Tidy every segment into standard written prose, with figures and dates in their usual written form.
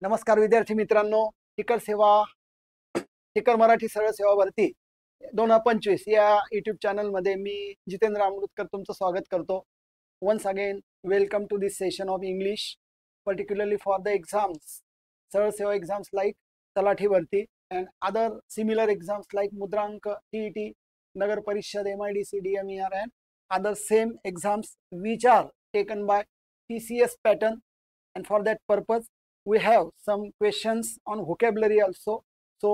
नमस्कार विद्यार्थी मित्रांनो, टिकर सेवा टिकर मराठी सरळ सेवा भरती 2025 या यूट्यूब चॅनलमध्ये मी जितेंद्र अमृतकर तुमचं स्वागत करतो. Once again welcome to this session of English, particularly for the exams, सरळ सेवा exams like तलाठी भरती and other similar exams like मुद्रांक, TET, नगर परिषद, MIDC, DMER and other same exams which are taken by TCS pattern, and for that purpose we have some questions on vocabulary also. So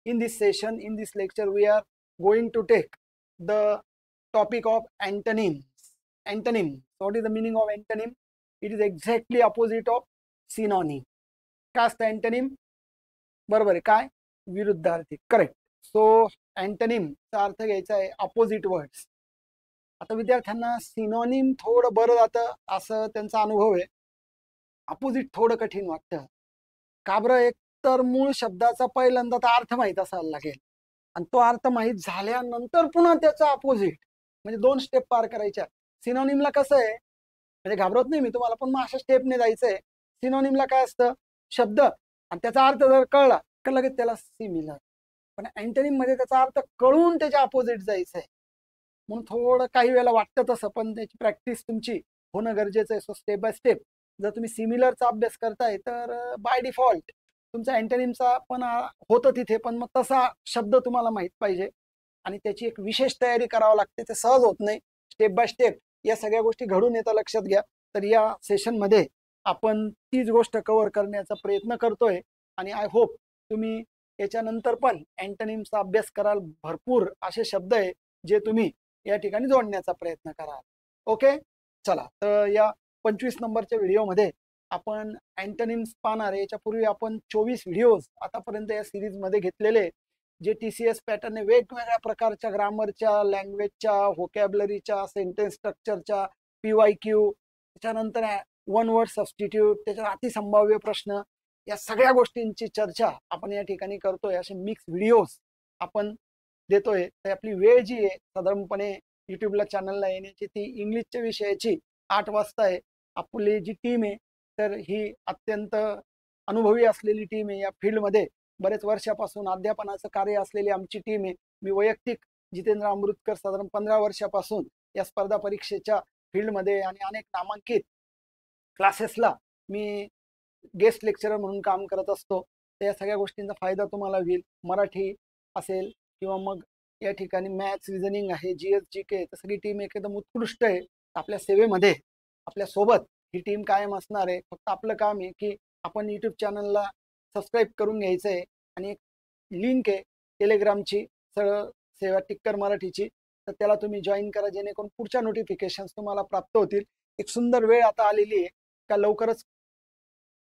in this session, in this lecture, we are going to take the topic of antonyms. Antonym, what is the meaning of antonym? It is exactly opposite of synonym. काय असतं antonym? बरोबर आहे, काय विरुद्धार्थी. Correct. So antonym चा अर्थ घ्यायचा आहे opposite words. आता विद्यार्थ्यांना सिनोनिम थोडं बरं जातं असं त्यांचा अनुभव आहे. अपोजिट थोडं कठीण वाटतं. का बरं? एक तर मूळ शब्दाचा पहिल्यांदा तर अर्थ माहीत असायला लागेल आणि तो अर्थ माहीत झाल्यानंतर पुन्हा त्याचा अपोजिट म्हणजे 2 स्टेप पार करायच्या. सिनोनिमला कसं आहे, म्हणजे घाबरत नाही मी तुम्हाला, पण मग अशा स्टेपने जायचंय. सिनोनिमला काय असतं, शब्द आणि त्याचा अर्थ जर कळला तर लगेच त्याला सिमिलर. पण अँटोनिम मध्ये त्याचा अर्थ कळून त्याच्या अपोजिट जायचंय, म्हणून थोडं काही वेळेला वाटतं तसं, पण त्याची प्रॅक्टिस तुमची होणं गरजेचं आहे. सो स्टेप बाय स्टेप जर तुम्ही सिमिलरचा अभ्यास करताय तर बाय डिफॉल्ट तुमचा अँटोनिमचा पण होतं तिथे, पण मग तसा शब्द तुम्हाला माहित पाहिजे आणि त्याची एक विशेष तयारी करावी लागते. ते सहज होत नाही. स्टेप बाय स्टेप या सगळ्या गोष्टी घडून येतात, लक्षात घ्या. तर या सेशनमध्ये आपण तीच गोष्ट कव्हर करण्याचा प्रयत्न करतोय आणि आय होप तुम्ही याच्यानंतर पण अँटोनिमचा अभ्यास कराल. भरपूर असे शब्द आहे जे तुम्ही या ठिकाणी जोडण्याचा प्रयत्न कराल. ओके, चला. तर या 25 नंबरच्या व्हिडिओमध्ये आपण अँटोनिम्स पाहणार आहे. याच्यापूर्वी आपण 24 व्हिडिओज आतापर्यंत या सिरीजमध्ये घेतलेले, जे TCS पॅटर्नने वेगवेगळ्या प्रकारच्या ग्रामरच्या, लँग्वेजच्या, व्होकॅब्युलरीच्या, सेंटेन्स स्ट्रक्चरच्या, PYQ, त्याच्यानंतर 1 वर्ड सबस्टिट्यूट, त्याच्यात अतिसंभाव्य प्रश्न, या सगळ्या गोष्टींची चर्चा आपण या ठिकाणी करतोय. असे मिक्स व्हिडिओज आपण देतोय. तर आपली वेळ जी आहे साधारणपणे युट्यूबला चॅनलला येण्याची ती इंग्लिशच्या विषयाची 8 वाजता आहे. आपली जी टीम आहे तर ही अत्यंत अनुभवी असलेली टीम आहे. या फील्डमध्ये बरेच वर्षापासून अध्यापनाचं कार्य असलेली आमची टीम आहे. मी वैयक्तिक जितेंद्र अमृतकर साधारण 15 वर्षापासून या स्पर्धा परीक्षेच्या फील्डमध्ये आणि अनेक नामांकित क्लासेसला मी गेस्ट लेक्चरर म्हणून काम करत असतो. तर या सगळ्या गोष्टींचा फायदा तुम्हाला होईल. मराठी असेल किंवा मग या ठिकाणी मॅथ्स, रिझनिंग आहे, GS GK, तर सगळी टीम एकदम उत्कृष्ट आहे. आपल्या सेवेमध्ये आपल्या सोबत ही टीम कायम असणार आहे. फक्त आपलं काम आहे की आपण यूट्यूब चॅनलला सबस्क्राईब करून घ्यायचं आहे आणि एक लिंक आहे टेलिग्रामची, सरळ सेवा टिकर मराठीची, तर त्याला तुम्ही जॉईन करा, जेणेकरून पुढच्या नोटिफिकेशन्स तुम्हाला प्राप्त होतील. एक सुंदर वेळ आता आलेली आहे का लवकरच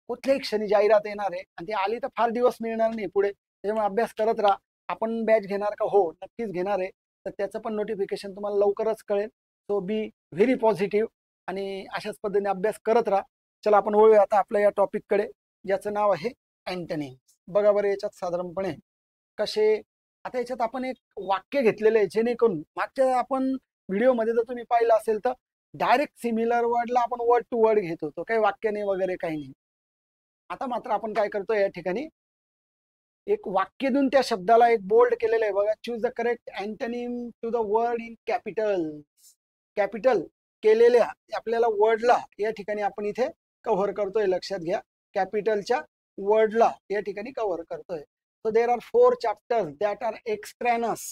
कुठल्याही क्षणी जाहिरात येणार आहे आणि ती आली तर फार दिवस मिळणार नाही पुढे. त्याच्यामुळे अभ्यास करत राहा. आपण बॅच घेणार का? हो, नक्कीच घेणार आहे. तर त्याचं पण नोटिफिकेशन तुम्हाला लवकरच कळेल. सो बी व्हेरी पॉझिटिव्ह आणि अशाच पद्धतीने अभ्यास करत राहा. चला आपण वळूया आता आपल्या या टॉपिककडे, ज्याचं नाव आहे अँटोनिम्स. बघा बरं याच्यात साधारणपणे कसे, आता याच्यात आपण एक वाक्य घेतलेलं आहे, जेणेकरून मागच्या आपण व्हिडिओमध्ये जर तुम्ही पाहिलं असेल तर डायरेक्ट सिमिलर वर्डला आपण वर्ड टू वर्ड घेत होतो, काही वाक्य नाही वगैरे काही नाही. आता मात्र आपण काय करतो, या ठिकाणी एक वाक्य देऊन त्या शब्दाला एक बोल्ड केलेलं आहे. बघा, choose the correct antonym to the word in capital. Capital केलेल्या आपल्याला वर्डला या ठिकाणी आपण इथे कव्हर करतोय, लक्षात घ्या. कॅपिटलच्या वर्डला या ठिकाणी कव्हर करतोय. So there are 4 chapters that are extraneous.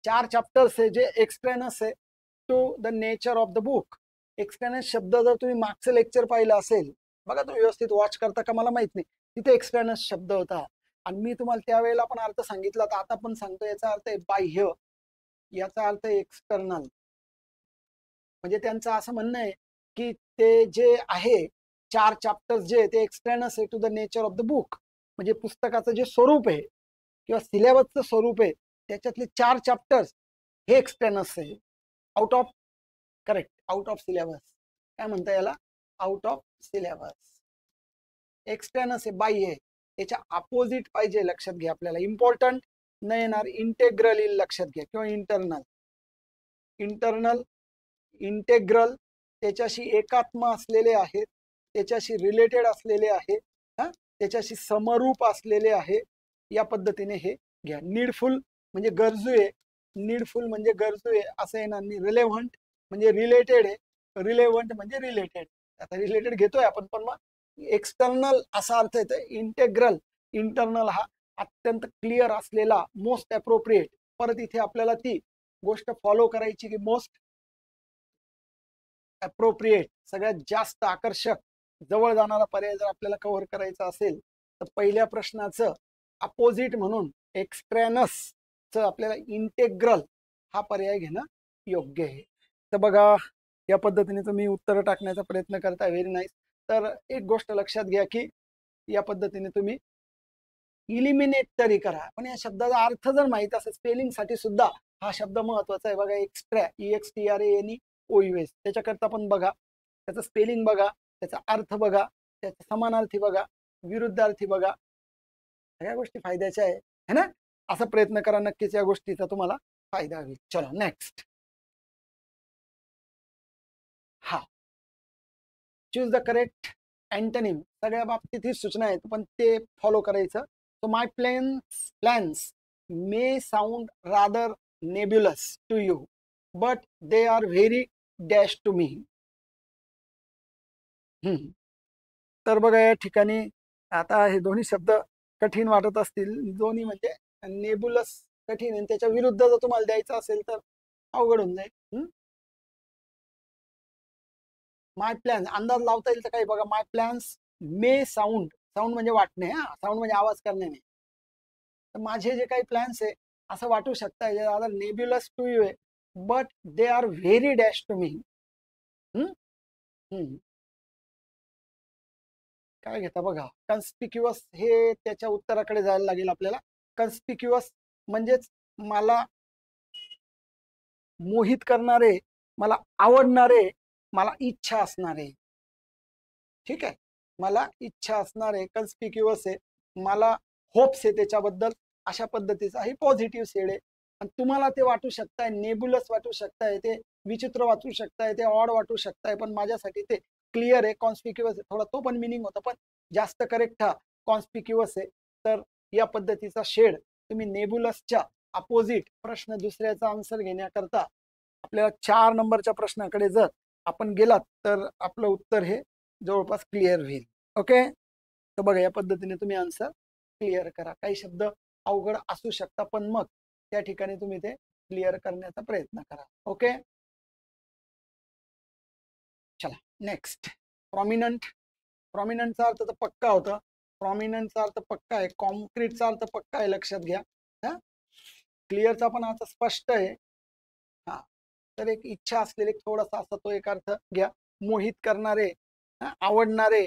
4 chapters आहे जे एक्सट्रेनस आहे to the nature of the book. Extraneous शब्द जर तुम्ही मागचं लेक्चर पाहिलं असेल, बघा तुम्ही व्यवस्थित वॉच करता का मला माहित नाही, तिथे एक्सट्रेनस शब्द होता आणि मी तुम्हाला त्यावेळेला पण अर्थ सांगितला, तर आता पण सांगतो. याचा अर्थ आहे बाह्य, याचा अर्थ आहे एक्सटर्नल. म्हणजे त्यांचं असं म्हणणं आहे की ते जे आहे 4 चॅप्टर्स जे ते एक्सट्रेनस आहे to the nature of the book. म्हणजे पुस्तकाचं जे स्वरूप आहे किंवा सिलेबसचं स्वरूप आहे त्याच्यातले 4 चॅप्टर्स हे एक्सट्रेनस आहे. Out of, correct, out of syllabus. काय म्हणता याला? Out of syllabus. एक्सट्रेनस आहे, बाह्य आहे. याच्या अपोजिट पाहिजे, लक्षात घ्या. आपल्याला इम्पॉर्टंट नाही येणार, इंटेग्रल येईल, लक्षात घ्या, किंवा इंटरनल. इंटरनल, इंटेग्रल त्याच्याशी एकात्म असलेले आहेत, त्याच्याशी रिलेटेड असलेले आहेत. त्याच्याशी समरूप असलेले आहे, या पद्धतीने हे घ्या. नीडफुल म्हणजे गरजू आहे, नीडफुल म्हणजे गरजू आहे असं येणार नाही. रिलेव्हंट म्हणजे रिलेटेड आहे, रिलेव्हंट म्हणजे रिलेटेड. आता रिलेटेड घेतोय आपण, पण मग एक्सटर्नल असा अर्थ येतो. इंटेग्रल, इंटरनल हा अत्यंत क्लिअर असलेला, मोस्ट अप्रोप्रिएट. परत इथे आपल्याला ती गोष्ट फॉलो करायची की मोस्ट अप्रोप्रिएट, सगळ्यात जास्त आकर्षक, जवळ जाणारा पर्याय जर आपल्याला कव्हर करायचा असेल तर पहिल्या प्रश्नाचं अपोजिट म्हणून एक्स्ट्रॅनस आपल्याला इंटेग्रल हा पर्याय घेणं योग्य आहे. तर बघा, या पद्धतीने तुम्ही उत्तर टाकण्याचा प्रयत्न करताय. Very nice. तर एक गोष्ट लक्षात घ्या की या पद्धतीने तुम्ही इलिमिनेट तरी करा, पण या शब्दाचा अर्थ जर माहित असेल, स्पेलिंग साठी सुद्धा हा शब्द महत्वाचा आहे. बघा, एक्स्ट्रा, EXTRANE त्याच्याकरता पण बघा, त्याचं स्पेलिंग बघा, त्याचा अर्थ बघा, त्याचा समानार्थी बघा, विरुद्धार्थी बघा. सगळ्या गोष्टी फायद्याच्या आहे ना. असा प्रयत्न करा, नक्कीच या गोष्टीचा तुम्हाला फायदा होईल. चलो नेक्स्ट. हा, चूज द करेक्ट अँटोनिम. सगळ्या बाबतीत ही सूचना आहेत, पण ते फॉलो करायचं. So my plans may sound rather nebulous to you, but they are very dash to me. तर बघा, या ठिकाणी आता हे दोन्ही शब्द कठीण वाटत असतील. दोन्ही म्हणजे नेबुलस कठीण आहे, त्याच्या विरुद्ध जर तुम्हाला द्यायचं असेल तर अवघड होऊन जाईल. माय प्लॅन्स अंदाज लावता येईल तर काही बघा. माय प्लॅन्स मे साऊंड, साऊंड म्हणजे वाटणे, हा साऊंड म्हणजे आवाज करणे नाही. तर माझे जे काही प्लॅन्स आहे असं वाटू शकता, नेब्युलस टू यू आहे, but they are very dash to me. काय घेता बघा, कन्स्पिक्युअस, हे त्याच्या उत्तराकडे जायला लागेल आपल्याला. कन्स्पिक्युअस म्हणजेच मला मोहित करणारे, मला आवडणारे, मला इच्छा असणारे. ठीक आहे, मला इच्छा असणारे कन्स्पिक्युअस आहे, मला होप्स आहे त्याच्याबद्दल, अशा पद्धतीचा ही पॉझिटिव्ह शेड आहे. आणि तुम्हाला ते वाटू शकताय नेबुलस वाटू शकताय, ते विचित्र वाटू शकताय, ते ऑड वाटू शकताय, पण माझ्यासाठी ते क्लिअर आहे, कॉन्स्पिक्युअस आहे. थोडा तो पण मिनिंग होता, पण जास्त करेक्ट हा कॉन्स्पिक्युअस आहे. तर या पद्धतीचा शेड तुम्ही नेबुलसच्या अपोजिट प्रश्न दुसऱ्याचा आन्सर घेण्याकरता आपल्याला 4 नंबरच्या प्रश्नाकडे जर आपण गेलात तर आपलं उत्तर हे जवळपास क्लिअर होईल. ओके, तर बघा, या पद्धतीने तुम्ही आन्सर क्लिअर करा. काही शब्द अवघड असू शकता, पण मग त्या ठिकाणी तुम्ही ते क्लिअर करण्याचा प्रयत्न करा. ओके, चला नेक्स्ट. प्रॉमिनंट. प्रॉमिनंटचा अर्थ तर पक्का होता, प्रॉमिनंटचा अर्थ पक्का आहे. कॉन्क्रीटचा अर्थ पक्का आहे, लक्षात घ्या. हा, क्लिअरचा पण अर्थ स्पष्ट आहे. हा, तर एक इच्छा असलेले थोडासा असा तो एक अर्थ घ्या. मोहित करणारे, आवडणारे,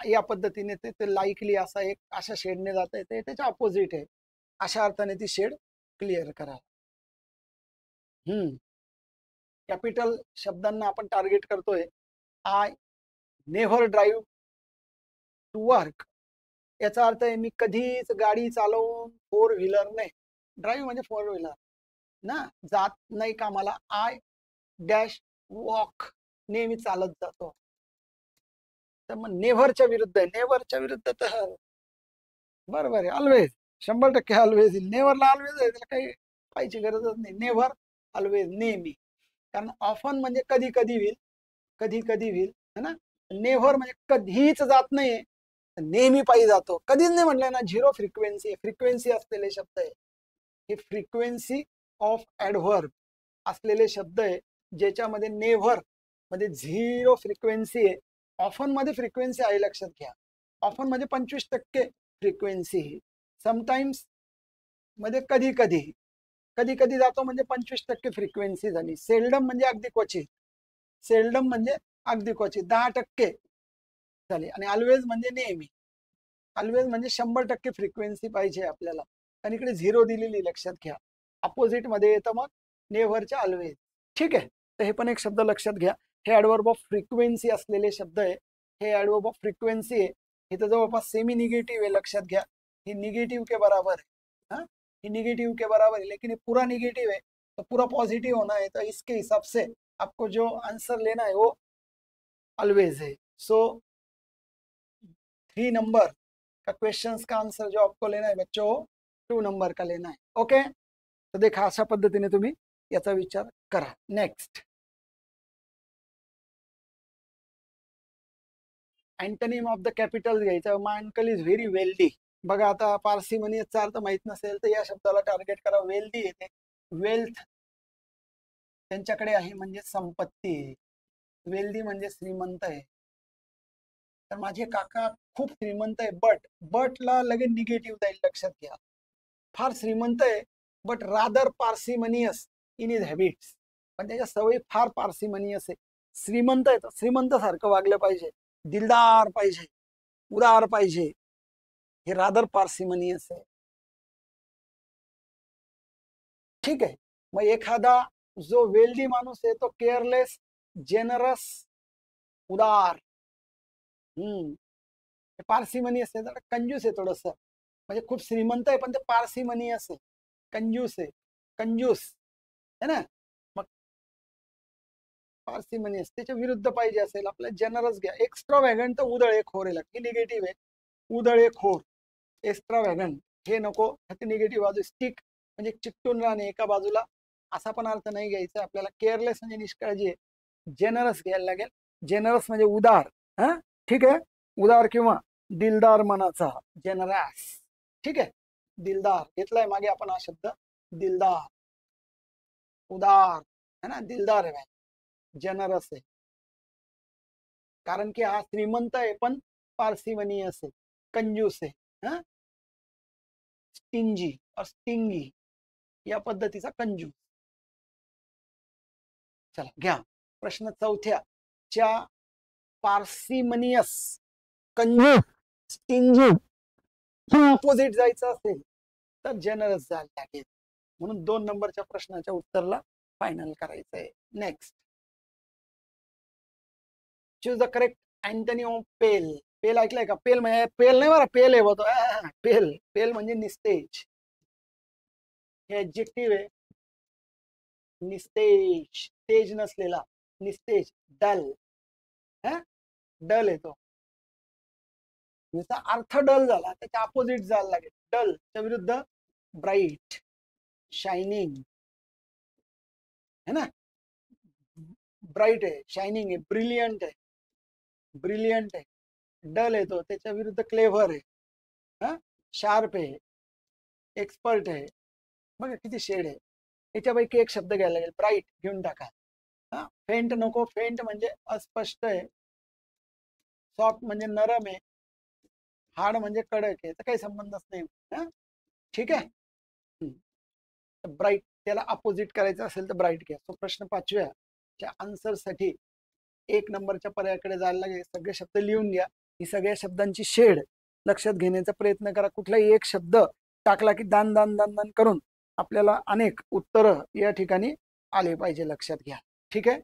या पद्धतीने ते लाईकली असा एक अशा शेडने जात आहे, ते त्याच्या अपोजिट आहे. अशा अर्थाने ती शेड क्लिअर करा. कॅपिटल शब्दांना आपण टार्गेट करतोय. I never drive to work, याचा अर्थ आहे मी कधीच गाडी चालवून, 4 व्हीलरने, ड्राईव्ह म्हणजे 4 व्हीलर ना, जात नाही कामाला. आय डॅश वॉक, नेहमी चालत जातो. तर मग नेव्हरच्या विरुद्ध आहे. नेव्हरच्या विरुद्ध तर बरोबर आहे, ऑलवेज, 100% ऑलवेज येईल. नेव्हरला ऑलवेज आहे, त्याला काही पाहिजे गरजच नाही. नेव्हर, ऑलवेज, नेहमी. कारण ऑफन म्हणजे कधी कधी होईल, कधी कधी होईल, है ना. नेव्हर म्हणजे कधीच जात नाही, नेहमी पायी जातो. कधीच नाही म्हटलंय ना. झिरो फ्रिक्वेन्सी, फ्रिक्वेन्सी असलेले शब्द आहे हे. फ्रिक्वेन्सी ऑफ ऍडव्हर्ब असलेले शब्द आहे, ज्याच्यामध्ये नेव्हर मध्ये झिरो फ्रिक्वेन्सी आहे. ऑफन मध्ये फ्रिक्वेन्सी आहे, लक्षात घ्या. ऑफन म्हणजे 25% फ्रिक्वेन्सी, समटाइम्स मध्ये कधी कधी, कधी कधी जातो म्हणजे 25% फ्रिक्वेन्सी झाली. सेल्डम म्हणजे अगदी क्वचित, सेल्डम म्हणजे अगदी क्वचित 10% झाली. आणि ऑलवेज म्हणजे नेहमी, ऑलवेज म्हणजे 100% फ्रिक्वेन्सी पाहिजे आपल्याला, आणि इकडे झिरो दिलेली, लक्षात घ्या. अपोजिट मध्ये येतं मग नेव्हरच्या ऑलवेज. ठीक आहे, तर हे पण एक शब्द लक्षात घ्या. हे ऍडवर्ब ऑफ फ्रिक्वेन्सी असलेले शब्द आहे. हे ऍडवर्ब ऑफ फ्रिक्वेन्सी आहे, हे तर जवळपास सेमी निगेटिव्ह आहे, लक्षात घ्या. ही निगेटिव्ह के बराबर है, हाँ, ये निगेटिव के बराबर है, लेकिन ये पूरा निगेटिव है तो पूरा पॉजिटिव होना है, तो इसके हिसाब से आपको जो आंसर लेना है वो ऑलवेज है. सो 3 नंबर का क्वेश्चंस का आंसर जो आपको लेना है बच्चों 2 नंबर का लेना है. ओके, तर देखा अशा पद्धतीने तुम्ही याचा विचार करा. Next, antonym of the capital घ्यायचा. माय अंकल इज व्हेरी वेल्दी. बघा आता पारसी म्हणी याचा अर्थ माहित नसेल तर या शब्दाला टार्गेट करा. वेल्दी येते, वेल्थ त्यांच्याकडे आहे म्हणजे संपत्ती आहे. वेल्दी म्हणजे श्रीमंत आहे. तर माझे काका खूप श्रीमंत आहे. बटला लगेच निगेटिव्ह जाईल, लक्षात घ्या. फार श्रीमंत आहे but rather parsimonious in his habits. पण त्याच्या सवयी फार पार्सिमनियस आहे. श्रीमंत आहे तर श्रीमंत सारखं वागलं पाहिजे, दिलदार पाहिजे, उदार पाहिजे. हे रादर पार्सिमनियस आहे. ठीक आहे. मग एखादा जो वेल्दी माणूस आहे तो केअरलेस, जेनरस, उदार. पार्सिमनियस आहे, कंजूस आहे थोडस. म्हणजे खूप श्रीमंत आहे पण ते पार्सिमनियस आहे, कंजूस आहे, कंजूस है ना. मग पार्सिमनियस त्याच्या विरुद्ध पाहिजे असेल आपल्याला जनरस घ्या. एक्स्ट्रा वॅगन तर उधळेखोर आहे, ही निगेटिव्ह आहे. उधळेखोर, एक्स्ट्रा वॅगन हे नको, ह्याची निगेटिव्ह बाजू. स्टिक म्हणजे चिकटून राहणे एका बाजूला, असा पण अर्थ नाही घ्यायचा आपल्याला. केअरलेस म्हणजे निष्काळजी आहे. जेनरस घ्यायला लागेल. जेनरस म्हणजे उदार. हा ठीक आहे, उदार किंवा दिलदार मनाचा, जेनरस. ठीक आहे, दिलदार घेतलाय मागे आपण हा शब्द. दिलदार, उदार है ना, दिलदार आहे, जनरस आहे. कारण की हा श्रीमंत आहे पण पार्सिमनियस आहे, कंजूस आहे. स्टिंजी और स्टिंगी या पद्धतीचा कंजूस. चला घ्या प्रश्न चौथ्या च्या. पार्सिमनियस, कंजूस, स्टिंजी ऑपोजिट जायचं असेल तर जनरस जायला लागेल. म्हणून 2 नंबरच्या प्रश्नाच्या उत्तरला फायनल करायचं आहे. Next, choose the correct antonym of pale. Pale ऐकलंय का? पेल म्हणजे पेल नाही बरं, पेल आहे बघतो. पेल, पेल म्हणजे निस्तेज. हे ऍडजेक्टिव्ह आहे. निस्तेज, तेज नसलेला, निस्तेज. डल, डल येतो. याचा अर्थ डल झाला, त्याच्या अपोजिट जायला लागेल. डल च्या विरुद्ध ब्राईट, शायनिंग है ना. ब्राईट आहे, शायनिंग आहे, ब्रिलियंट आहे, ब्रिलियंट आहे. डल येतो त्याच्या विरुद्ध क्लेव्हर आहे, शार्प आहे, एक्सपर्ट आहे. बघा किती शेड आहे. याच्यापैकी एक शब्द घ्यायला लागेल. ब्राईट घेऊन टाका. फेंट नको, फेंट म्हणजे अस्पष्ट आहे. सॉफ्ट म्हणजे नरम आहे. हार्ड म्हणजे कडक आहे. याचा काही संबंधच नाही. ठीक आहे. ब्राईट त्याला अपोजिट करायचं असेल तर ब्राईट घ्या. सो प्रश्न 5व्या आन्सर साठी 1 नंबरच्या पर्यायाकडे जायला लागेल. सगळे शब्द लिहून घ्या. ही सगळ्या शब्दांची शेड लक्षात घेण्याचा प्रयत्न करा. कुठलाही एक शब्द टाकला की दान दान दान दान करून आपल्याला अनेक उत्तर या ठिकाणी आले पाहिजे, लक्षात घ्या. ठीक आहे.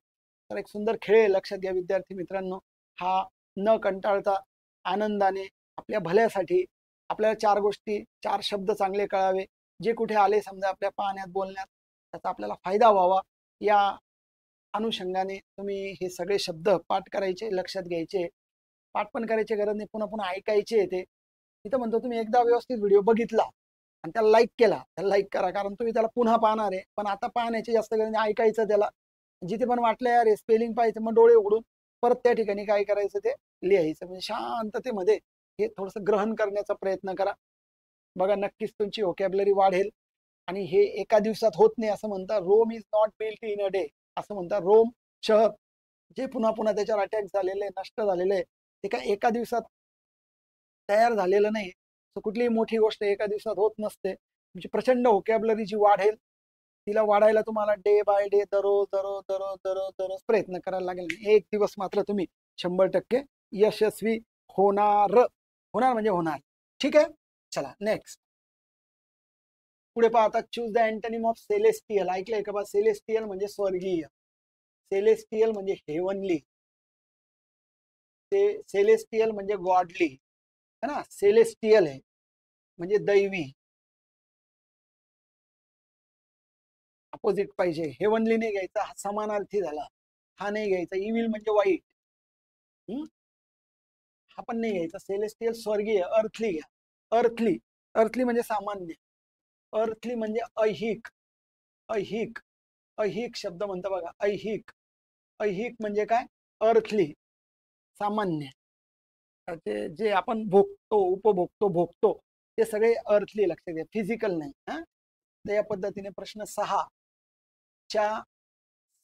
तर एक सुंदर खेळ आहे, लक्षात घ्या विद्यार्थी मित्रांनो. हा न कंटाळता आनंदाने आपल्या भल्यासाठी आपल्याला 4 गोष्टी, 4 शब्द चांगले कळावे. जे कुठे आले समजा आपल्या पाहण्यात, बोलण्यात, त्याचा आपल्याला फायदा व्हावा या अनुषंगाने तुम्ही हे सगळे शब्द पाठ करायचे, लक्षात घ्यायचे. पाठ पण करायची गरज नाही, पुन्हा पुन्हा ऐकायचे ते. तिथं म्हणतो तुम्ही एकदा व्यवस्थित व्हिडिओ बघितला आणि त्याला लाईक केला, त्याला लाईक करा, कारण तुम्ही त्याला पुन्हा पाहणार आहे. पण आता पाहण्याची जास्त गरज नाही, ऐकायचं त्याला. जिथे पण वाटलं यार स्पेलिंग पाहायचं, मग डोळे उघडून परत त्या ठिकाणी काय करायचं ते लिहायचं. म्हणजे शांततेमध्ये हे थोडंसं ग्रहण करण्याचा प्रयत्न करा. बघा नक्कीच तुमची व्होकॅब्युलरी वाढेल. आणि हे एका दिवसात होत नाही. असं म्हणतात Rome is not built in a day. असं म्हणतात. रोम शहर जे पुन्हा पुन्हा त्याच्यावर अटॅक झालेले, नष्ट झालेले आहे, ते काय एका दिवसात तयार झालेलं नाही. सो कुठलीही मोठी गोष्ट एका दिवसात होत नसते. तुमची प्रचंड व्होकॅब्युलरी जी वाढेल, तिला वाढायला तुम्हाला डे बाय डे, दररोज दररोज दररोज दररोज दररोज प्रयत्न करायला लागेल. एक दिवस मात्र तुम्ही 100% यशस्वी होणार. होणार म्हणजे होणार. ठीक आहे. चला नेक्स्ट पुढे पाहता. Choose the antonym of celestial. ऐकलंय का बा? सेलेस्टियल म्हणजे स्वर्गीय. सेलेस्टियल म्हणजे हेवनली. सेलेस्टियल म्हणजे गॉडली है ना. सेलेस्टियल आहे म्हणजे दैवी. अपोजिट पाहिजे. हेवनली नाही घ्यायचा, हा समानार्थी झाला. हा नाही घ्यायचा. इविल म्हणजे वाईट. हा पण नाही घ्यायचा. सेलेस्टियल स्वर्गीय, अर्थली घ्या. अर्थली, अर्थली म्हणजे सामान्य, अर्थली म्हणजे ऐहिक. ऐहिक, ऐहिक शब्द म्हणतो बघा, ऐहिक. ऐहिक म्हणजे काय? अर्थली, सामान्य. ते जे आपण भोगतो, उपभोगतो, भोगतो ते सगळे अर्थली, लक्षात घ्या, फिजिकल नाही. हा, तर या पद्धतीने प्रश्न 6 च्या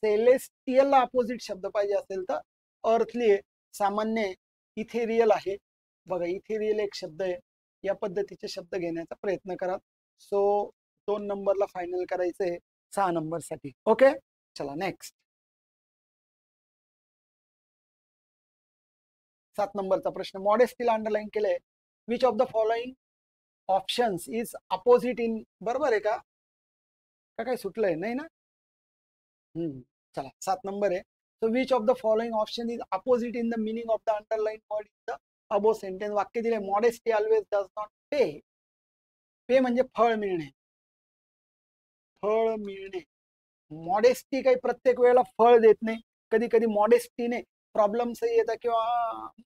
सेलेस्टियलला अपोजिट शब्द पाहिजे असेल तर अर्थली आहे, सामान्य आहे, इथेरियल आहे. बघा इथेरियल एक शब्द आहे. या पद्धतीचे शब्द घेण्याचा प्रयत्न करा. सो 2 नंबरला फायनल करायचंय 6 नंबरसाठी. ओके, चला नेक्स्ट. 7 नंबरचा प्रश्न मॉडेस्टीला अंडरलाईन केलंय. Which of the following options is opposite in, बरोबर आहे का? काय सुटलंय नाही ना? चला 7 नंबर आहे. So which of the following option is opposite in the meaning of the underline word in the above sentence. वाक्य दिले मॉडेस्टी ऑलवेज डज नॉट पे. पे म्हणजे फळ मिळणे, फळ मिळणे. मॉडेस्टी काही प्रत्येक वेळेला फळ देत नाही. कधी कधी मॉडेस्टीने प्रॉब्लेम्सही येतात किंवा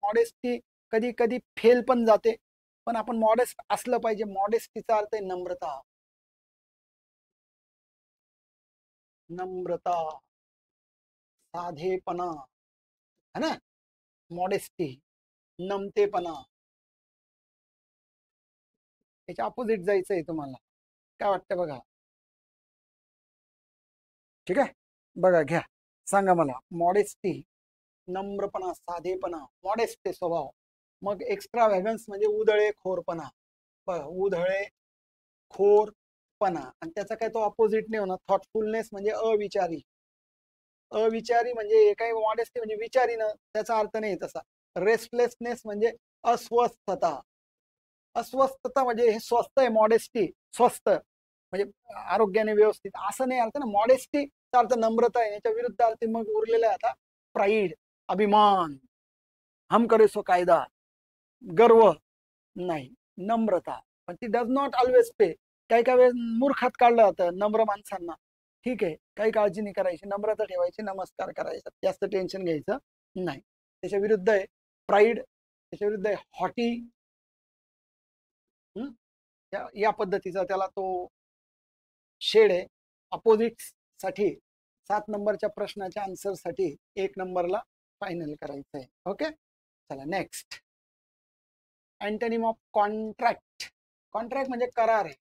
मॉडेस्टी कधी कधी फेल पण जाते. पण आपण मॉडेस्ट असलं पाहिजे. मॉडेस्टीचा अर्थ आहे नम्रता, नम्रता, साधेपणा, है ना? मॉडेस्टी, नमतेपणा. याच्या अपोजिट जायचंय तुम्हाला. काय वाटतं बघा? ठीक आहे, बघा घ्या, सांगा मला. मॉडेस्टी, नम्रपणा, साधेपणा, मॉडेस्ट स्वभाव. मग एक्स्ट्रा व्हॅगन्स म्हणजे उधळे खोरपणा. बघा उधळे खोरपणा. आणि त्याचा काय तो अपोजिट नाही होणार. थॉटफुलनेस म्हणजे अविचारी. अविचारी म्हणजे काही मॉडेस्टी म्हणजे विचारी न, त्याचा अर्थ नाही तसा. रेस्टलेसनेस म्हणजे अस्वस्थता. अस्वस्थता म्हणजे हे स्वस्थ आहे. मॉडेस्टी स्वस्थ म्हणजे आरोग्याने व्यवस्थित असं नाही अर्थ ना. मॉडेस्टी अर्थ नम्रता आहे. याच्या विरुद्ध अर्थ मग उरलेला आहे आता प्राईड, अभिमान, हम करे सो कायदा, गर्व नाही, नम्रता. पण ती डज नॉट ऑलवेज पे. काही काही वेळेस मूर्खात काढलं जातं नम्र माणसांना. ठीक आहे, काही काळजी नाही करायची, नम्रता ठेवायची, नमस्कार करायचा, जास्त टेन्शन घ्यायचं नाही. त्याच्या विरुद्ध आहे प्राईड, त्याच्या विरुद्ध आहे हॉटी. या पद्धतीचा त्याला तो शेड आहे. अपोजिट साठी 7 नंबरच्या प्रश्नाच्या आन्सर साठी 1 नंबरला फायनल करायचं आहे. ओके, चला next. Antonym of contract. Contract म्हणजे करार आहे.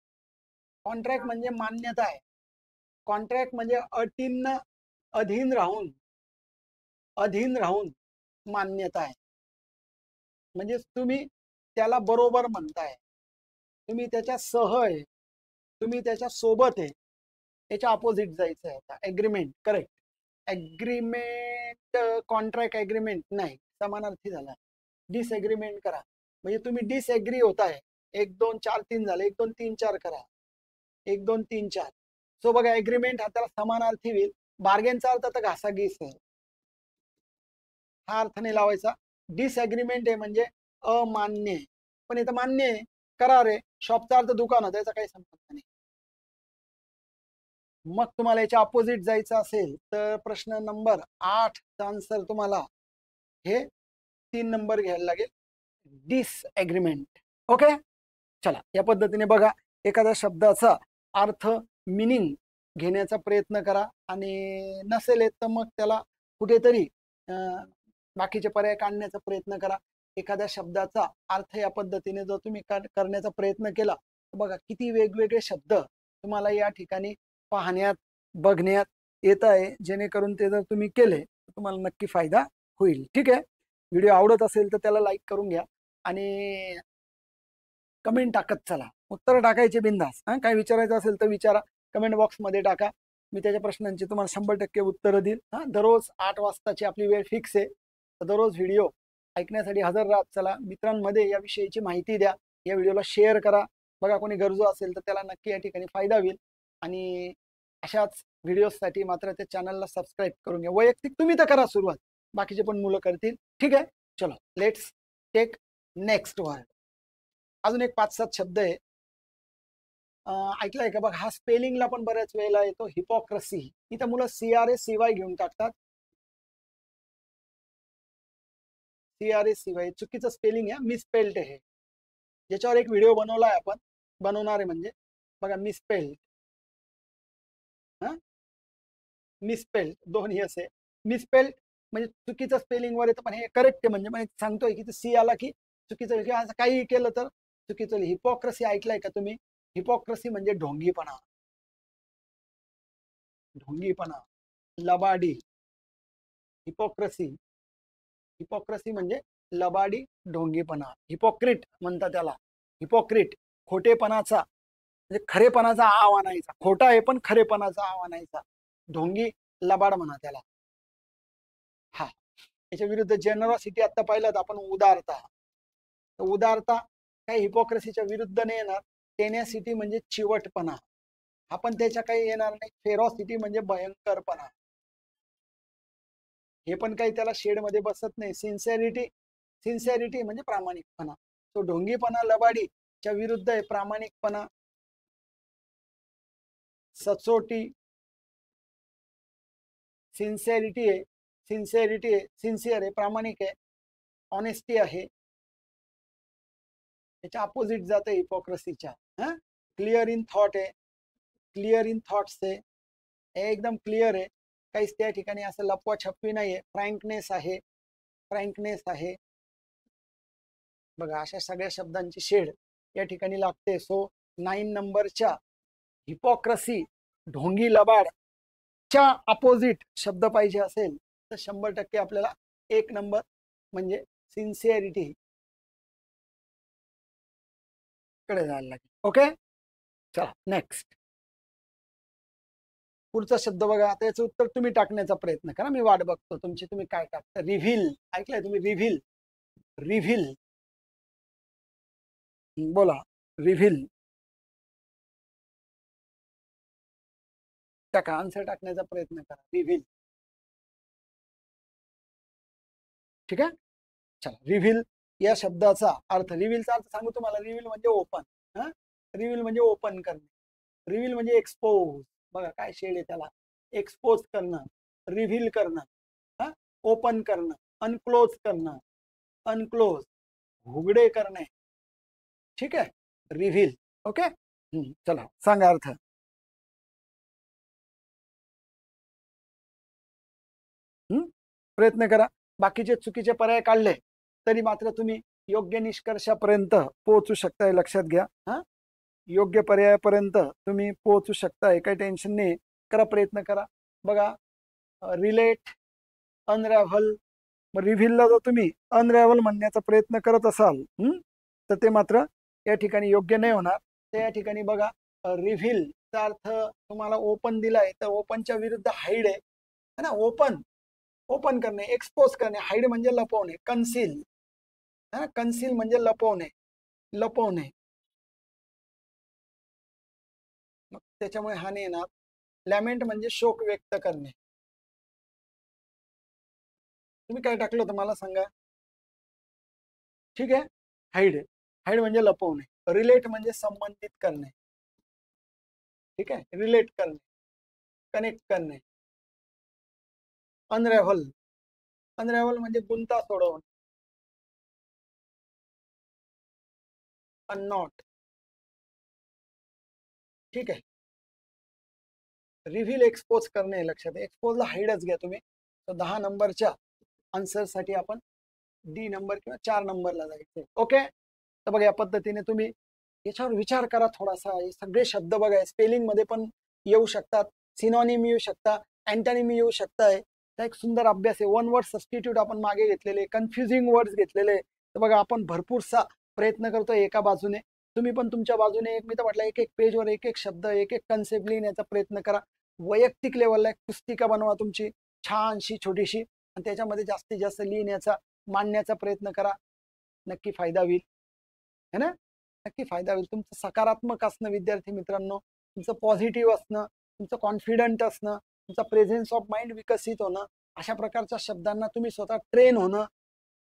कॉन्ट्रॅक्ट म्हणजे मान्यता आहे. कॉन्ट्रॅक्ट म्हणजे अटींना अधीन राहून, अधीन राहून मान्यता आहे. म्हणजे तुम्ही त्याला बरोबर म्हणताय, तुम्ही त्याच्या सह आहे, तुम्ही त्याच्या सोबत आहे. याच्या अपोजिट जायचं आहे आता. Agreement, correct. Agreement, contract agreement नाही, समानार्थी झाला. डिसएग्रीमेंट करा म्हणजे तुम्ही डिसएग्री होताय. 1 2 4 3 झाले, 1 2 3 4 करा, 1 2 3 4. सो बघा ऍग्रीमेंट हा त्याला समानार्थी होईल. बार्गेनचा अर्थ तर घासाघीस आहे, हा अर्थ नाही लावायचा. डिसएग्रीमेंट आहे म्हणजे अमान्य आहे. पण इथं मान्य आहे, करार आहे. शॉपचा अर्थ दुकान होता, त्याचा काही संबंध नाही. मग तुम्हाला याच्या अपोजिट जायचं असेल तर प्रश्न नंबर 8 चा आन्सर तुम्हाला हे 3 नंबर घ्यायला लागेल, डिसएग्रीमेंट. ओके, चला या पद्धतीने बघा एखाद्या शब्दाचा अर्थ, मिनिंग घेण्याचा प्रयत्न करा. आणि नसेल येत तर मग त्याला कुठेतरी बाकीचे पर्याय काढण्याचा प्रयत्न करा. एखाद्या शब्दाचा अर्थ या पद्धतीने जर तुम्ही करण्याचा प्रयत्न केला तर बघा किती वेगवेगळे शब्द तुम्हाला या ठिकाणी पाहण्यात, बघण्यात येत आहे. जेणेकरून ते जर तुम्ही केले तर तुम्हाला नक्की फायदा होईल. ठीक आहे, व्हिडिओ आवडत असेल तर त्याला लाईक करून घ्या आणि कमेंट टाकत चला. उत्तर टाकायचे बिंदास. काय विचारायचं असेल तर विचारा, कमेंट बॉक्समध्ये टाका. मी त्याच्या प्रश्नांची तुम्हाला 100% उत्तरं देईल. दररोज 8 वाजताची आपली वेळ फिक्स आहे. तर दररोज व्हिडिओ ऐकण्यासाठी हजर राहत चला. मित्रांमध्ये या विषयीची माहिती द्या, या व्हिडिओला शेअर करा. बघा कोणी गरजू असेल तर त्याला नक्की या ठिकाणी फायदा होईल. आणि अशाच व्हिडिओसाठी मात्र त्या चॅनलला सबस्क्राईब करून घ्या. वैयक्तिक तुम्ही तर करा सुरुवात, बाकीचे पण मुलं करतील. ठीक आहे, चलो लेट्स टेक नेक्स्ट वर्ड. अजून एक 5-7 शब्द आहे. ऐकलाय का बघ, हा स्पेलिंगला पण बऱ्याच वेळेला येतो, हिपोक्रसी. इथं मुलं CRA CY घेऊन टाकतात. CRACY चुकीचं स्पेलिंग आहे, मिसपेल्ड आहे. ज्याच्यावर एक व्हिडिओ बनवलाय आपण, बनवणार आहे म्हणजे बघा, मिसपेल्ड, हा मिसपेल्ड दोन्ही असे. मिसपेल्ड म्हणजे चुकीचं स्पेलिंग वर येतं, पण हे करेक्ट आहे. म्हणजे सांगतोय की सी आला की चुकीचं, किंवा असं काही केलं तर चुकीचं. हिपोक्रसी ऐकलंय का तुम्ही? हिपोक्रसी म्हणजे ढोंगीपणा, ढोंगीपणा, लबाडी. हिपोक्रसी, हिपोक्रसी म्हणजे लबाडी, ढोंगीपणा. हिपोक्रिट म्हणतात त्याला. हिपोक्रिट खोटेपणाचा, म्हणजे खरेपणाचा आव आणायचा. खोटा आहे पण खरेपणाचा आव आणायचा. ढोंगी, लबाड म्हणा त्याला. हा, याच्या विरुद्ध जेनरॉसिटी आता पाहिलं आपण, उदारता. उदारता काही हिपोक्रसीच्या विरुद्ध नाही येणार. टेन्यासिटी म्हणजे चिवटपणा, आपण त्याच्या काही येणार नाही. फेरॉसिटी म्हणजे भयंकरपणा, हे पण काही त्याला शेड मध्ये बसत नाही. सिन्सिअरिटी, सिन्सिअरिटी म्हणजे प्रामाणिकपणा. तो ढोंगीपणा लबाडीच्या विरुद्ध आहे प्रामाणिकपणा. सचोटी, सिन्सिअरिटी आहे, सिन्सिअरिटी आहे, सिन्सिअर आहे, प्रामाणिक आहे. ऑनेस्टी आहे, त्याच्या अपोजिट जाते हिपोक्रसीच्या. क्लिअर इन थॉट आहे, क्लिअर इन थॉट्स आहे, एकदम क्लिअर आहे, काहीच त्या ठिकाणी असं लपवा छपवी नाहीये. फ्रँकनेस आहे, फ्रँकनेस आहे. बघा, अशा सगळ्या शब्दांची शेड या ठिकाणी लागते. सो 9 नंबरच्या हिपोक्रसी, ढोंगी लबाड च्या अपोजिट शब्द पाहिजे असेल तर 100% आपल्याला 1 नंबर म्हणजे सिन्सिअरिटी कडे जायला लागेल. ओके, चला नेक्स्ट. पुढचा शब्द बघा. आता याचं उत्तर तुम्ही टाकण्याचा प्रयत्न करा, मी वाट बघतो तुमची. तुम्ही काय टाकता? रिव्हील ऐकलंय तुम्ही? रिव्हील, रिव्हील बोला. रिव्हील टाका, आन्सर टाकण्याचा प्रयत्न करा. रिव्हील, ठीक आहे. चला, रिव्हील या शब्दाचा अर्थ, रिव्हीलचा अर्थ सांगू तुम्हाला. रिव्हील म्हणजे ओपन, रिव्हील म्हणजे ओपन करणे. रिव्हील म्हणजे एक्सपोज. बघा काय शेड आहे त्याला. एक्सपोज करणं, रिव्हील करणं, ओपन करणं, अनक्लोज करणं, अनक्लोज उघडे करणे, ठीक आहे. Reveal, okay. चला सांगा अर्थ. प्रयत्न करा. बाकीचे चुकीचे पर्याय काढले तरी मात्र तुम्ही योग्य निष्कर्षापर्यंत पोहोचू शकताय, लक्षात घ्या. योग्य पर्यायापर्यंत तुम्ही पोहोचू शकताय, काही टेन्शन नाही. करा, प्रयत्न करा. बघा, रिलेट, अनरॅव्हल. रिव्हीलला जर तुम्ही अनरॅव्हल म्हणण्याचा प्रयत्न करत असाल तर ते मात्र या ठिकाणी योग्य नाही होणार. तर या ठिकाणी बघा, रिव्हीलचा अर्थ तुम्हाला ओपन दिलाय, तर ओपनच्या विरुद्ध हाईड आहे ना. ओपन, ओपन करणे, एक्सपोज करणे. हाईड म्हणजे लपवणे, कन्सील, कन्सील म्हणजे लपवणे, लपवणे. मग त्याच्यामुळे हा नाही येणार. लॅमेंट म्हणजे शोक व्यक्त करणे. तुम्ही काय टाकलं होतं मला सांगा. ठीक आहे, हाईड, हाईड म्हणजे लपवणे. रिलेट म्हणजे संबंधित करणे, ठीक आहे. रिलेट करणे, कनेक्ट करणे. अनरॅव्हल, अनरॅव्हल म्हणजे गुंता सोडवणे. अननॉट, ठीक आहे. रिव्हील, एक्सपोज करणे, लक्षात. एक्सपोजला हाईडच घ्या तुम्ही. तर 10 नंबरच्या आन्सर साठी आपण डी नंबर किंवा 4 नंबरला जायचं. ओके, तर बघा या पद्धतीने तुम्ही याच्यावर विचार करा थोडासा. हे सगळे शब्द बघा, स्पेलिंग मध्ये पण येऊ शकतात, सिनॉनिम येऊ शकतात, अँटोनिम येऊ शकताय. तर एक सुंदर अभ्यास आहे. वन वर्ड सबस्टिट्यूट आपण मागे घेतलेले, कन्फ्युजिंग वर्ड्स घेतलेले. तर बघा, आपण भरपूरसा प्रयत्न करतोय एका बाजूने. तुम्ही पण तुमच्या बाजूने एक, मी तर म्हटलं, एक एक पेजवर एक एक शब्द, एक एक कन्सेप्ट लिहिण्याचा प्रयत्न करा. वैयक्तिक लेवलला एक पुस्तिका बनवा तुमची छानशी छोटीशी, आणि त्याच्यामध्ये जास्तीत जास्त लिहिण्याचा, मांडण्याचा प्रयत्न करा. नक्की फायदा होईल, है ना. नक्की फायदा होईल. तुमचं सकारात्मक असणं विद्यार्थी मित्रांनो, तुमचं पॉझिटिव्ह असणं, तुमचं कॉन्फिडंट असणं, तुमचा प्रेझेन्स ऑफ माइंड विकसित होणं, अशा प्रकारच्या शब्दांना तुम्ही स्वतः ट्रेन होणं,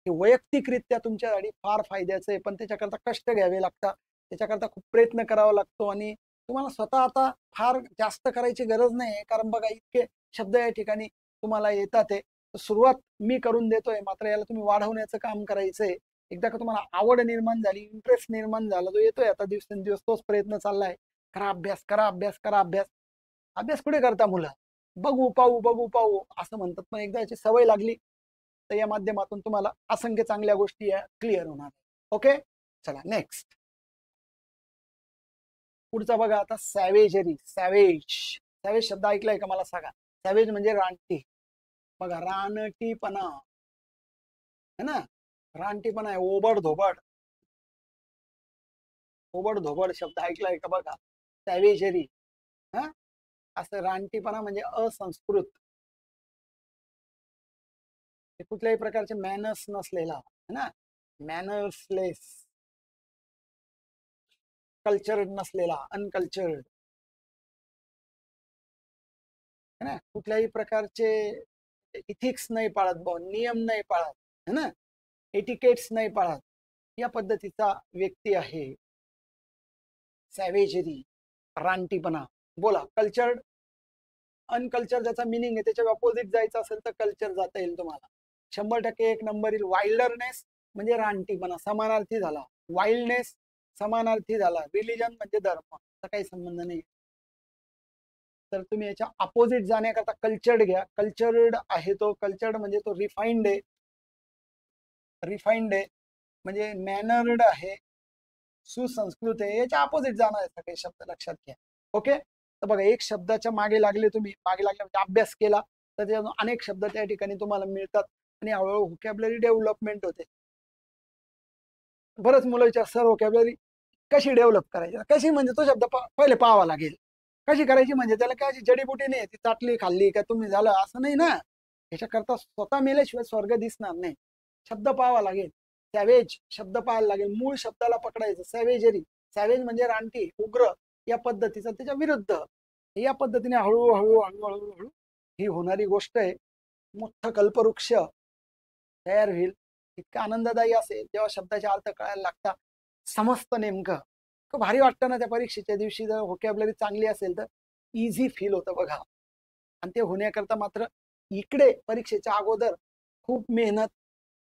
हे वैयक्तिकरित्या तुमच्यासाठी फार फायद्याचं आहे. पण त्याच्याकरता कष्ट घ्यावे लागतात, त्याच्याकरता खूप प्रयत्न करावा लागतो. आणि तुम्हाला स्वतः आता फार जास्त करायची गरज नाही, कारण बघा इतके शब्द या ठिकाणी तुम्हाला येतात आहे. तर सुरुवात मी करून देतोय, मात्र याला तुम्ही वाढवण्याचं काम करायचंय. एकदा का तुम्हाला आवड निर्माण झाली, इंटरेस्ट निर्माण झाला, जो येतोय आता दिवसेंदिवस तोच प्रयत्न चाललाय. करा अभ्यास, करा अभ्यास, करा अभ्यास. अभ्यास कुठे करता मुलं? बघू पाहू बघू पाहू असं म्हणतात. पण एकदा याची सवय लागली तर या माध्यमातून तुम्हाला असंख्य चांगल्या गोष्टी या क्लिअर होणार. ओके, चला नेक्स्ट. पुढचा बघा आता, सॅवेजरी. सॅवेज, सॅवेज शब्द ऐकलाय का मला सांगा? सॅवेज म्हणजे रानटी. बघा, रानटीपणा है ना, रानटीपणा आहे. ओबड धोबड, ओबड धोबड शब्द ऐकलाय का बघा? सॅवेजरी. हा, असं रानटीपणा म्हणजे असंस्कृत, कुठल्याही प्रकारचे मॅनर्स नसलेला है ना, मॅनर्सलेस, कल्चर्ड नसलेला, अनकल्चर्ड है ना, कुठल्याही प्रकारचे इथिक्स नाही पाळत, नियम नाही पाळत है ना, एटिकेट्स नाही पाळत, या पद्धतीचा व्यक्ती आहे सॅवेजरी, रानटीपणा. बोला, कल्चर्ड, अनकल्चर त्याचा मिनिंग आहे, त्याच्या अपोजिट जायचं असेल तर कल्चर जाता येईल तुम्हाला. 100% एक नंबर येईल. वाइल्डरनेस म्हणजे रानटीपणा, समानार्थी झाला. वाइल्डनेस समानार्थी झाला. रिलिजन म्हणजे धर्म, असा काही संबंध नाही. तर तुम्ही याच्या अपोजिट जाण्याकरता कल्चर्ड घ्या. कल्चर्ड आहे तो, कल्चर्ड म्हणजे तो रिफाइंड आहे, रिफाइंड आहे म्हणजे मॅनर्ड आहे, सुसंस्कृत आहे, याच्या अपोजिट जाणार आहे सगळे शब्द, लक्षात घ्या. ओके, तर बघा, एक शब्दाच्या मागे लागले तुम्ही, मागे लागले म्हणजे अभ्यास केला तर त्यातून अनेक शब्द त्या ठिकाणी तुम्हाला मिळतात आणि हळूहळू व्होकॅब्युलरी डेव्हलपमेंट होते. बरंच मुलं विचार, सर व्होकॅब्युलरी कशी डेव्हलप करायची? कशी म्हणजे तो शब्द पहिले पाहावा लागेल. कशी करायची म्हणजे त्याला काय जडीबुटी नाही, ती चाटली खाल्ली का तुम्ही झालं असं नाही ना. याच्याकरता स्वतः मेल्याशिवाय स्वर्ग दिसणार नाही. शब्द पाहावा लागेल. सॅवेज शब्द पाहायला लागेल, मूळ शब्दाला पकडायचं. सॅवेजरी, सॅवेज म्हणजे रानटी, उग्र, या पद्धतीचा, त्याच्या विरुद्ध. या पद्धतीने हळूहळू हळूहळू हळूहळू ही होणारी गोष्ट आहे. मोठं कल्पवृक्ष तयार होईल. इतकं आनंददायी असेल जेव्हा शब्दाचे अर्थ कळायला लागतात, समजतं नेमकं. खूप भारी वाटतं ना त्या परीक्षेच्या दिवशी. जर व्होकॅब्युलरी चांगली असेल तर इझी फील होतं बघा. आणि ते होण्याकरता मात्र इकडे परीक्षेच्या अगोदर खूप मेहनत,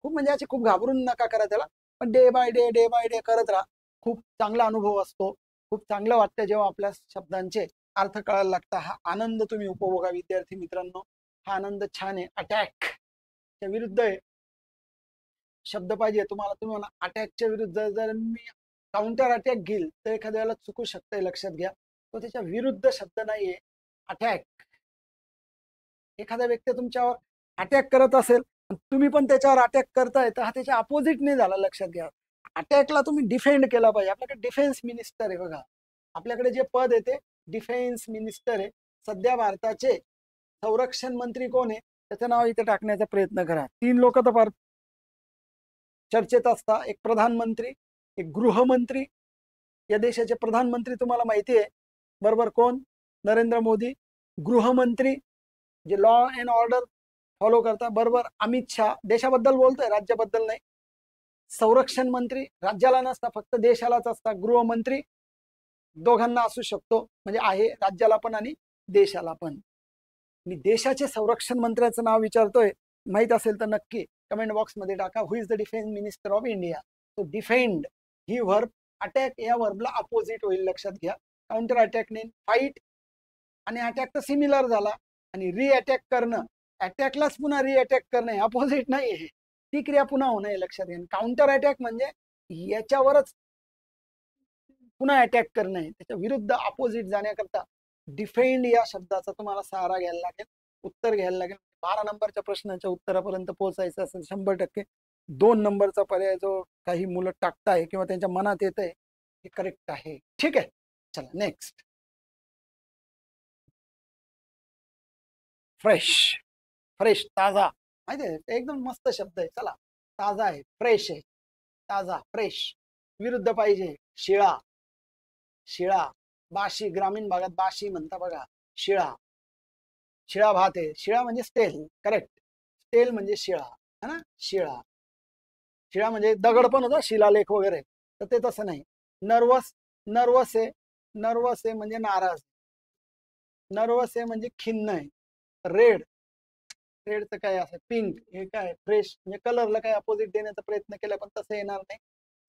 खूप म्हणजे असे खूप घाबरून नका करा त्याला, पण डे बाय डे करत राहा. खूप चांगला अनुभव असतो. खूप चांगलं वाटतं जेव्हा आपल्या शब्दांचे अर्थ कळायला लागतात. हा आनंद तुम्ही उपभोगा विद्यार्थी मित्रांनो. हा आनंद छान आहे. अटॅक च्या विरुद्ध आहे शब्द पाहिजे तुम्हाला. तुम्हाला अटॅकच्या विरुद्ध जर मी काउंटर अटॅक घेईल तर एखाद्या वेळेला चुकू शकतंय, लक्षात घ्या. तो त्याच्या विरुद्ध शब्द नाहीये अटॅक. एखादा व्यक्ती तुमच्यावर अटॅक करत असेल, तुम्ही पण त्याच्यावर अटॅक करताय, तर हा त्याच्या अपोजिट नाही झाला, लक्षात घ्या. अटॅकला तुम्ही डिफेंड केला पाहिजे. आपल्याकडे डिफेन्स मिनिस्टर आहे बघा, आपल्याकडे जे पद आहे ते डिफेन्स मिनिस्टर आहे. सध्या भारताचे संरक्षण मंत्री कोण आहे त्याचं नाव इथे टाकण्याचा प्रयत्न करा. 3 लोक तर फार चर्चेत असतात. एक प्रधानमंत्री, एक गृहमंत्री. या देशाचे प्रधानमंत्री तुम्हाला माहिती आहे बरोबर कोण? नरेंद्र मोदी. गृहमंत्री जे लॉ अँड ऑर्डर फॉलो करता बरोबर अमित शहा, देशाबद्दल बोलतोय, राज्याबद्दल नाही. संरक्षण मंत्री राज्याला नसता, फक्त देशालाच असता. गृहमंत्री दोघांना असू शकतो, म्हणजे आहे राज्याला पण आणि देशाला पण. मी देशाचे संरक्षण मंत्र्याचं नाव विचारतोय, माहित असेल तर नक्की कमेंट बॉक्स मध्ये टाका. Who is the defence minister of India? तो डिफेंड ही वर्ब, अटॅक या वर्बला अपोजिट होईल, लक्षात घ्या. काउंटर अटॅक ने फाईट, आणि अटॅक तर सिमिलर झाला. आणि री अटॅक करणं, अटॅकलाच पुन्हा री अटॅक करणं, अपोजिट नाही आहे, ती क्रिया पुन्हा होणं, लक्षात घ्या. काउंटर अटॅक म्हणजे याच्यावरच पुन्हा अटॅक करणं आहे, त्याच्या विरुद्ध अपोजिट जाण्याकरता डिफेंड या शब्दाचा तुम्हाला सहारा घ्यायला लागेल, उत्तर घ्यायला लागेल. 12 नंबरच्या प्रश्नाच्या उत्तरापर्यंत पोहोचायचं असेल 100%. 2 नंबरचा पर्याय जो काही मुलं टाकताय किंवा त्यांच्या मनात येत आहे हे करेक्ट आहे. ठीक आहे, चला नेक्स्ट. फ्रेश, फ्रेश ताजा, माहिती आहे एकदम मस्त शब्द आहे. चला, ताजा आहे, फ्रेश आहे, ताजा फ्रेश. विरुद्ध पाहिजे शिळा, शिळा, बाशी. ग्रामीण भागात बाशी म्हणता बघा, शिळा. शिळा भात आहे, शिळा म्हणजे स्टेल, करेक्ट. स्टेल म्हणजे शिळा है ना, शिळा. शिळा म्हणजे दगड पण होता, शिलालेख वगैरे, तर ते तसं नाही. नर्वस, नर्वस आहे, नर्वस आहे म्हणजे नाराज, नर्वस आहे म्हणजे खिन्न आहे. रेड, रेडचं काय असं पिंक, हे काय फ्रेश, म्हणजे कलरला काय अपोजिट देण्याचा प्रयत्न केला पण तसं येणार नाही.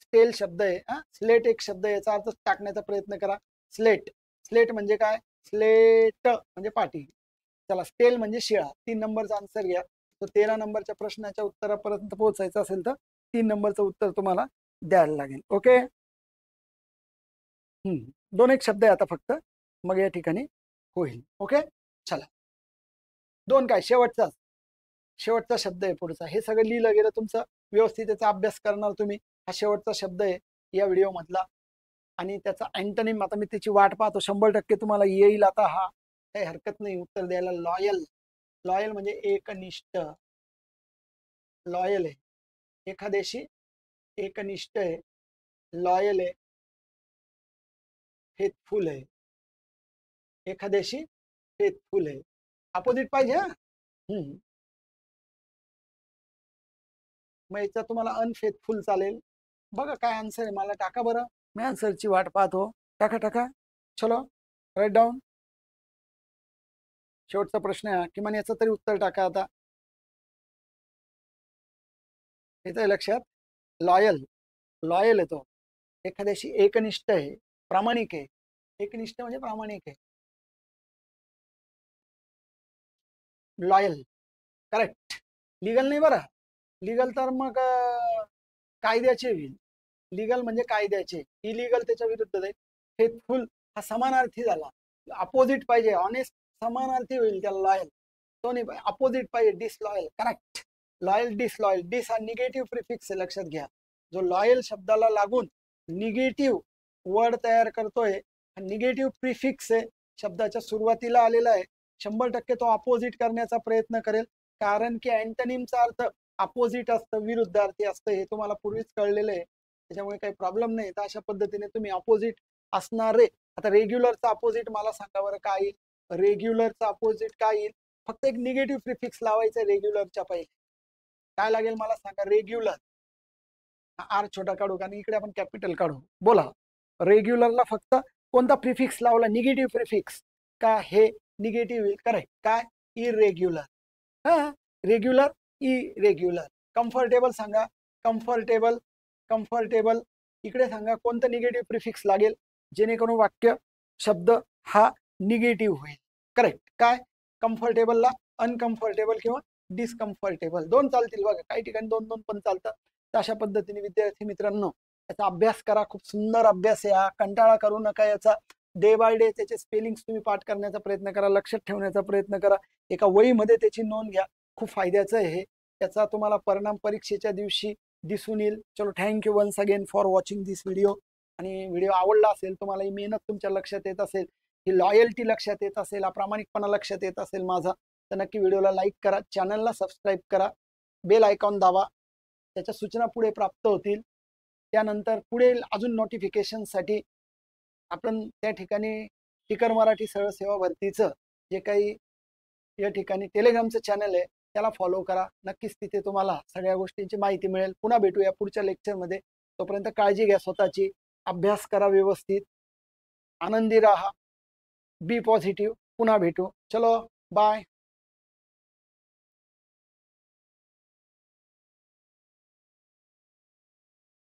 स्टेल शब्द आहे, हा स्लेट एक शब्द आहे, याचा अर्थ टाकण्याचा प्रयत्न करा. स्लेट, स्लेट म्हणजे काय, स्लेट म्हणजे पाटी. चला, स्टेल म्हणजे शिळा. 3 नंबरचा आन्सर घ्या. तो 13 नंबरच्या प्रश्नाच्या उत्तरापर्यंत पोहोचायचं असेल तर 3 नंबरचं उत्तर तुम्हाला द्यायला लागेल. ओके, 2 एक शब्द आहे आता फक्त, मग या ठिकाणी होईल. ओके, चला 2 काय, शेवटचा शब्द आहे पुढचा. हे सगळं लिहिलं गेलं तुमचं व्यवस्थित, त्याचा अभ्यास करणार तुम्ही. हा शेवटचा शब्द आहे या व्हिडिओ मधला, आणि त्याचा अँटोनिम आता मी त्याची वाट पाहतो. 100% तुम्हाला येईल आता. हा काही हरकत नाही उत्तर द्यायला. लॉयल, लॉयल म्हणजे एकनिष्ठ, लॉयल आहे, एखाद्याशी एकनिष्ठ आहे, लॉयल आहे, फेथफुल आहे, एखाद्याशी फेथफुल आहे. अपोजिट पाहिजे हा. मग याचा तुम्हाला अनफेथफुल चालेल. बघा काय आन्सर आहे, मला टाका बरं, मी आन्सरची वाट पाहतो. टाका टाका, चलो राईट डाऊन. शेवटचा प्रश्न आहे, किमान याचं तरी उत्तर टाका आता. येतंय लक्षात? लॉयल, लॉयल आहे तो, एखाद्याशी एकनिष्ठ आहे, प्रामाणिक आहे. एकनिष्ठ म्हणजे प्रामाणिक आहे. Loyal, correct. लिगल नाही बरं, लिगल तर मग कायद्याचे होईल. लिगल म्हणजे कायद्याचे, इलिगल त्याच्या विरुद्ध आहे. फेथफुल हा समानार्थी झाला, अपोजिट पाहिजे. ऑनेस्ट समानार्थी होईल त्या लॉयल, तो नाही पाहिजे. अपोजिट पाहिजे, डिसलॉयल. Correct, loyal disloyal. डिस हा निगेटिव्ह प्रिफिक्स आहे, लक्षात घ्या. जो लॉयल शब्दाला लागून निगेटिव्ह वर्ड तयार करतोय, निगेटिव्ह प्रिफिक्स आहे, शब्दाच्या सुरुवातीला आलेला आहे. 100% तो अपोजिट करण्याचा प्रयत्न करेल, कारण की अँटोनिमचा अर्थ अपोजिट असतं, विरुद्धार्थी असतं, हे तुम्हाला पूर्वीच कळलेलं आहे. त्याच्यामुळे काही प्रॉब्लेम नाही. तर अशा पद्धतीने तुम्ही अपोजिट असणार आहे. आता रेग्युलरचा अपोजिट मला सांगा बरं काय येईल? रेग्युलरचा अपोजिट काय येईल? फक्त एक निगेटिव्ह प्रिफिक्स लावायचं रेग्युलरच्या पहिले. काय लागेल मला सांगा? रेग्युलर, आर छोटा काढू कारण इकडे आपण कॅपिटल काढू. बोला, रेग्युलरला फक्त कोणता प्रिफिक्स लावला? Negative prefix. का हे निगेटिव्ह येईल? करेक्ट. काय? इरेग्युलर. हा, रेग्युलर, इरेग्युलर. कम्फर्टेबल सांगा, कम्फर्टेबल, कम्फर्टेबल. इकडे सांगा कोणतं निगेटिव्ह प्रिफिक्स लागेल जेणेकरून वाक्य शब्द हा निगेटिव्ह होईल. करेक्ट. काय? कम्फर्टेबलला अनकम्फर्टेबल किंवा डिस्कम्फर्टेबल, 2 चालतील बघा, काही ठिकाणी 2-2 पण चालतात. तर अशा पद्धतीने विद्यार्थी मित्रांनो याचा अभ्यास करा. खूप सुंदर अभ्यास आहे हा, कंटाळा करू नका याचा. डे बाय डे त्याचे स्पेलिंग्स तुम्ही पाठ करण्याचा प्रयत्न करा, लक्षात ठेवण्याचा प्रयत्न करा, एका वहीमध्ये त्याची नोंद घ्या. खूप फायद्याचं आहे हे, त्याचा तुम्हाला परिणाम परीक्षेच्या दिवशी दिसून येईल. चलो, thank you once again for watching this video. आणि व्हिडिओ आवडला असेल, तुम्हाला ही मेहनत तुमच्या लक्षात येत असेल, ही लॉयल्टी लक्षात येत असेल, हा प्रामाणिकपणा लक्षात येत असेल माझा, तर नक्की व्हिडिओला लाईक करा, चॅनलला सबस्क्राईब करा, बेल आयकॉन दाबा, त्याच्या सूचना पुढे प्राप्त होतील. त्यानंतर पुढे अजून नोटिफिकेशनसाठी आपण त्या ठिकाणी टिकर मराठी सरळ सेवा भरतीचं जे काही या ठिकाणी टेलिग्रामचं चॅनल आहे त्याला फॉलो करा. नक्कीच तिथे तुम्हाला सगळ्या गोष्टींची माहिती मिळेल. पुन्हा भेटूया पुढच्या लेक्चरमध्ये. तोपर्यंत काळजी घ्या स्वतःची, अभ्यास करा व्यवस्थित, आनंदी राहा, बी पॉझिटिव्ह. पुन्हा भेटू. चलो, बाय.